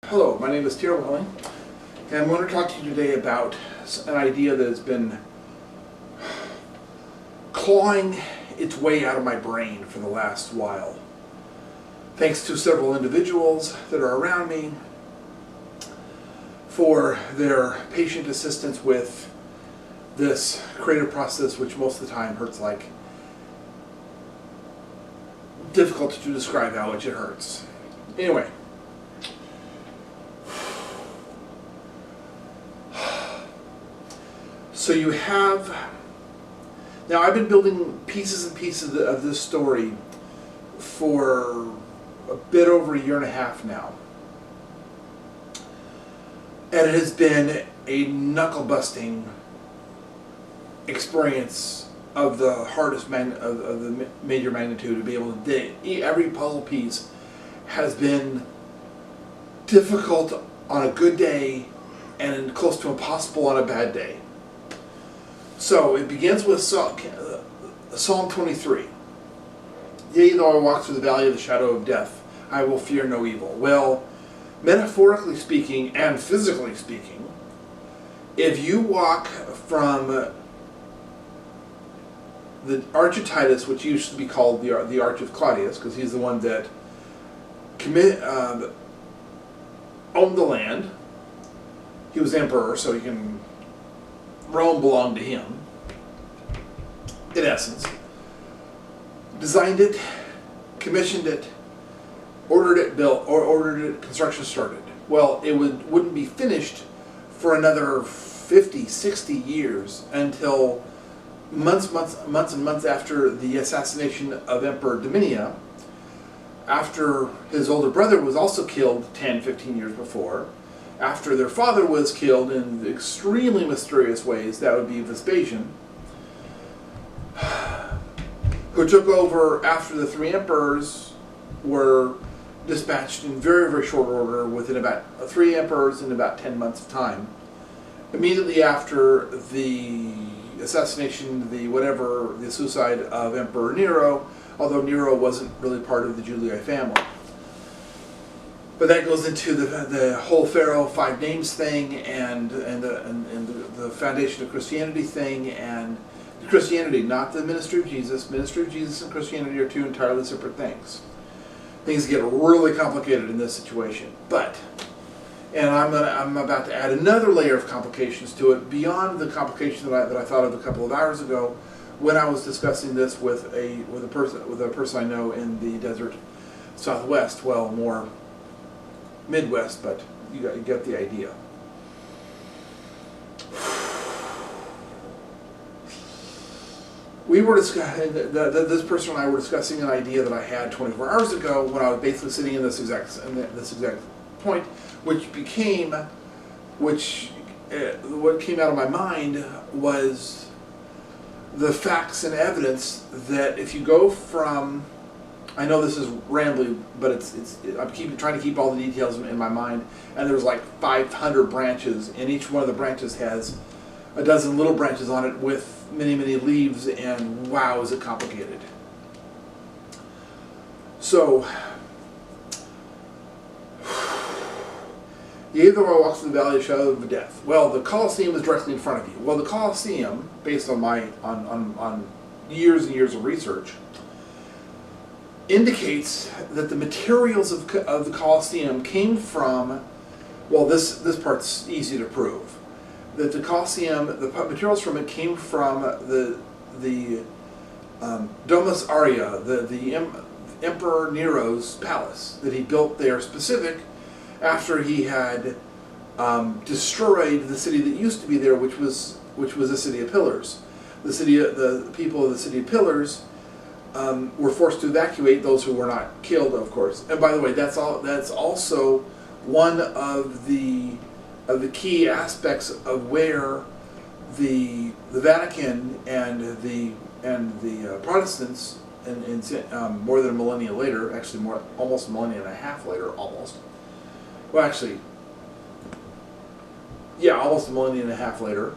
Hello, my name is Terrell Welling, and I'm going to talk to you today about an idea that has been clawing its way out of my brain for the last while. Thanks to several individuals that are around me for their patient assistance with this creative process, which most of the time hurts like difficult to describe how much it hurts. Anyway. So you have, now I've been building pieces and pieces of this story for a bit over a year and a half now. And it has been a knuckle-busting experience of the hardest of the major magnitude to be able to dig. Every puzzle piece has been difficult on a good day and close to impossible on a bad day. So it begins with Psalm 23. Yea, though I walk through the valley of the shadow of death, I will fear no evil. Well, metaphorically speaking and physically speaking, if you walk from the Arch of Titus, which used to be called the Arch of Claudius, because he's the one that owned the land. He was emperor, so Rome belonged to him, in essence. Designed it, commissioned it, ordered it built, or ordered it, construction started. Well, it wouldn't be finished for another 50, 60 years until months and months after the assassination of Emperor Domitia, after his older brother was also killed 10, 15 years before, after their father was killed in extremely mysterious ways, that would be Vespasian, who took over after the three emperors were dispatched in very, very short order within about 3 emperors in about 10 months of time. Immediately after the assassination, the suicide of Emperor Nero, although Nero wasn't really part of the Julii family. But that goes into the whole Pharaoh 5 names thing and the foundation of Christianity thing, and Christianity, not the ministry of Jesus. Ministry of Jesus and Christianity are two entirely separate things. Things get really complicated in this situation. And I'm about to add another layer of complications to it beyond the complication that I thought of a couple of hours ago when I was discussing this with a person I know in the desert Southwest. Well, more Midwest, but you get the idea. We were discussing, this person and I were discussing an idea that I had 24 hours ago when I was basically sitting in this exact point, what came out of my mind was the facts and evidence that if you go from, I know this is rambling, but I'm trying to keep all the details in my mind, and there's like 500 branches, and each one of the branches has a dozen little branches on it with many, many leaves, and wow, is it complicated. So, yea, though I walk through the valley of the shadow of death. Well, the Colosseum is directly in front of you. Well, the Colosseum, based on on years and years of research, indicates that the materials of the Colosseum came from, well, this part's easy to prove, that the Colosseum, the materials from it came from the Domus Aurea, the Emperor Nero's palace that he built there specific after he had destroyed the city that used to be there, which was the city of Pillars. The people of the city of Pillars were forced to evacuate, those who were not killed, of course. And by the way, that's also one of the key aspects of where the Vatican and the Protestants, and more than a millennia later, actually almost a millennia and a half later, almost. Well, actually, yeah, almost a millennia and a half later,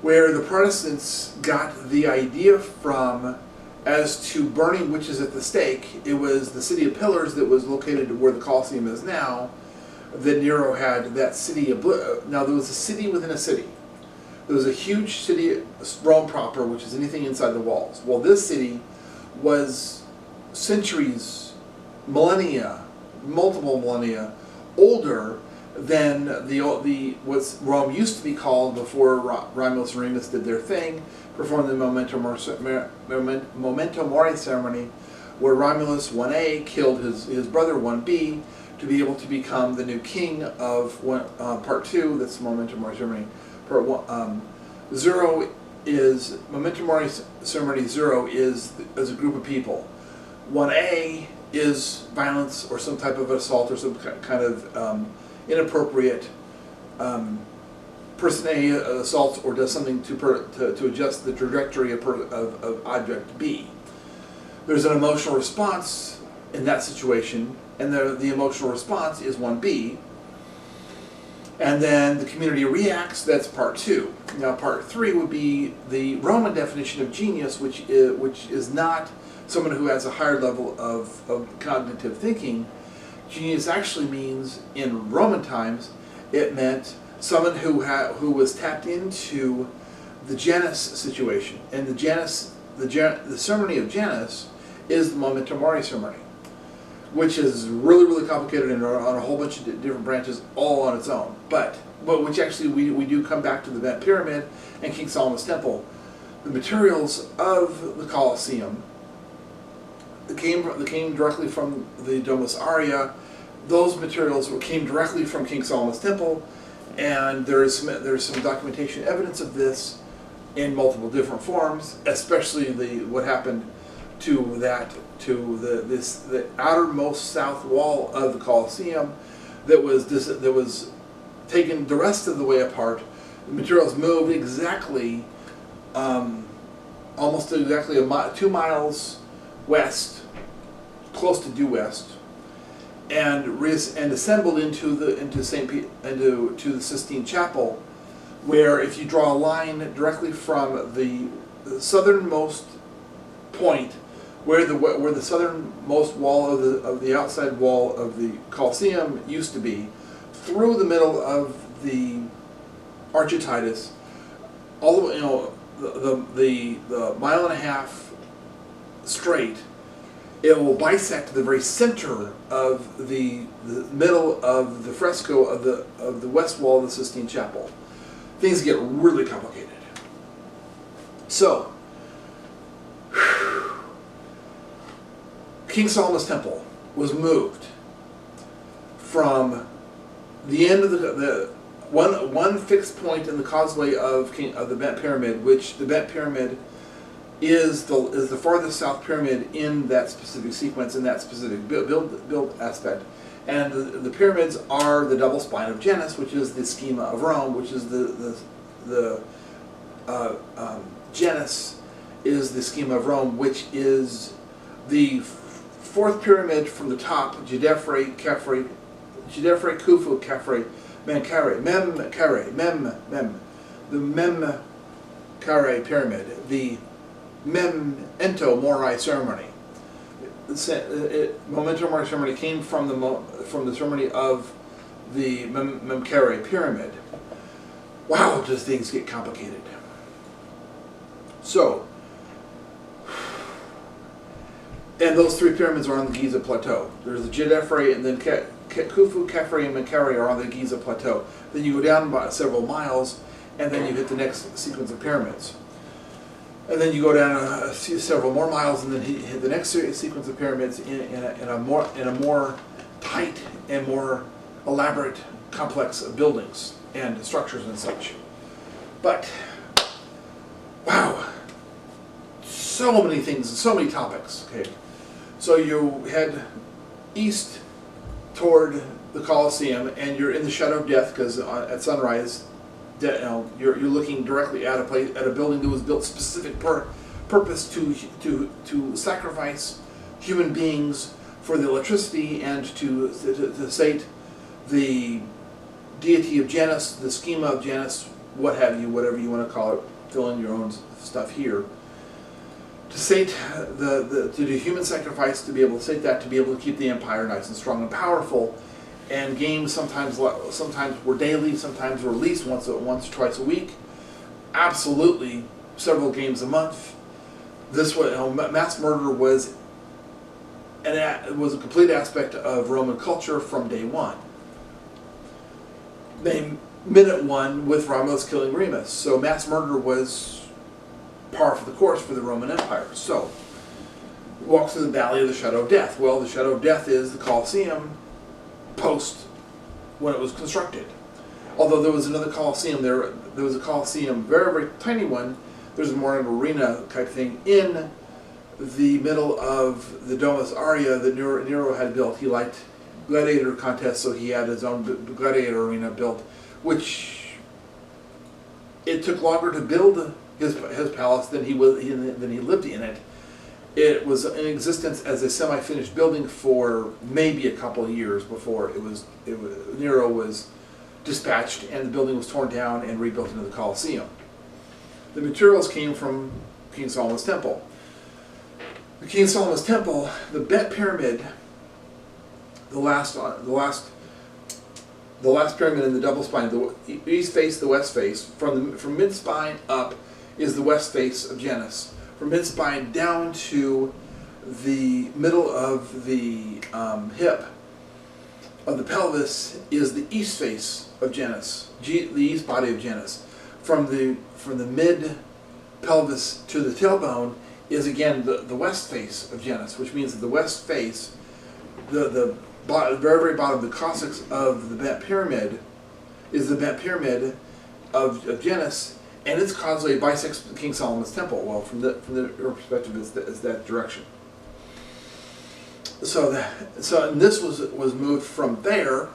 where the Protestants got the idea from As to burning witches at the stake, it was the city of pillars that was located where the Colosseum is now, that Nero had that city. Now there was a city within a city. There was a huge city, Rome proper, which is anything inside the walls. Well, this city was centuries, millennia, multiple millennia older than what Rome used to be called before Romulus and Remus did their thing, performed the Memento Mori ceremony, where Romulus 1A killed his brother 1B to be able to become the new king of part 2. That's Memento Mori ceremony. Part 1, 0 is Memento Mori ceremony. 0 is a group of people. 1A is violence or some type of assault or some kind of inappropriate person A assaults or does something to adjust the trajectory of object B. There's an emotional response in that situation, and the emotional response is 1B. And then the community reacts, that's part 2. Now part 3 would be the Roman definition of genius, which is not someone who has a higher level of cognitive thinking. Genius actually means, in Roman times, it meant someone who was tapped into the Janus situation. And the ceremony of Janus is the Memento Mori ceremony, which is really, really complicated and on a whole bunch of different branches all on its own. But which actually we do come back to the Bent Pyramid and King Solomon's Temple. The materials of the Colosseum came directly from the Domus Aurea. Those materials came directly from King Solomon's Temple, and there's some documentation evidence of this in multiple different forms, especially what happened to the outermost south wall of the Colosseum that was taken the rest of the way apart. The materials moved exactly, almost exactly 2 miles west, close to due west, and assembled into the Sistine Chapel, where if you draw a line directly from the southernmost point, where the southernmost wall of the outside wall of the Colosseum used to be, through the middle of the Archititus, all the way, the mile and a half straight, it will bisect the very center of the middle of the fresco of the west wall of the Sistine Chapel. Things get really complicated. So, King Solomon's Temple was moved from the end of the one fixed point in the causeway of the Bent Pyramid, which the Bent Pyramid is the farthest south pyramid in that specific sequence, in that specific build aspect. And the pyramids are the double spine of Janus, which is the schema of Rome, which is Janus is the schema of Rome, which is the fourth pyramid from the top, Djed, Khufu, Khafre, the Mem-Kare pyramid, the Memento Mori ceremony. Memento Mori ceremony came from the ceremony of the Mem-Kare pyramid. Wow, does things get complicated. So, and those 3 pyramids are on the Giza Plateau. There's the Djed, and then Khufu, Khafre, and Menkare are on the Giza Plateau. Then you go down by several miles, and then you hit the next sequence of pyramids. And then you go down several more miles, and then hit the next sequence of pyramids in a more tight and more elaborate complex of buildings and structures and such. But wow, so many things, so many topics. Okay, so you head east toward the Colosseum, and you're in the shadow of death because at sunrise, you're looking directly at a building that was built specific purpose to sacrifice human beings for the electricity and to sate the deity of Janus, the schema of Janus, what have you, whatever you want to call it. Fill in your own stuff here. to sate to do human sacrifice, to be able to sate that, to be able to keep the empire nice and strong and powerful. And games sometimes were daily, sometimes were released once or twice a week. Absolutely, several games a month. This was, mass murder was a complete aspect of Roman culture from day one. Minute one with Romulus killing Remus. So mass murder was par for the course for the Roman Empire. So, walk through the Valley of the Shadow of Death. Well, the Shadow of Death is the Colosseum post when it was constructed. Although there was another Colosseum there was a Colosseum, very, very tiny one. There's more of an arena type thing in the middle of the Domus Aurea that Nero had built. He liked gladiator contests, so he had his own gladiator arena built, which it took longer to build his palace than he lived in it. It was in existence as a semi-finished building for maybe a couple of years before Nero was dispatched and the building was torn down and rebuilt into the Colosseum. The materials came from King Solomon's Temple. The King Solomon's Temple, the Bent Pyramid, the last pyramid in the double spine, the east face, the west face, from mid-spine up is the west face of Janus. From mid-spine down to the middle of the hip of the pelvis is the east face of Janus, the east body of Janus. From the mid-pelvis to the tailbone is again the west face of Janus, which means that the west face, the very, very bottom, the coccyx of the bent pyramid, is the bent pyramid of Janus, and its causally bisects King Solomon's Temple. Well, from the perspective, is that direction. So and this was moved from there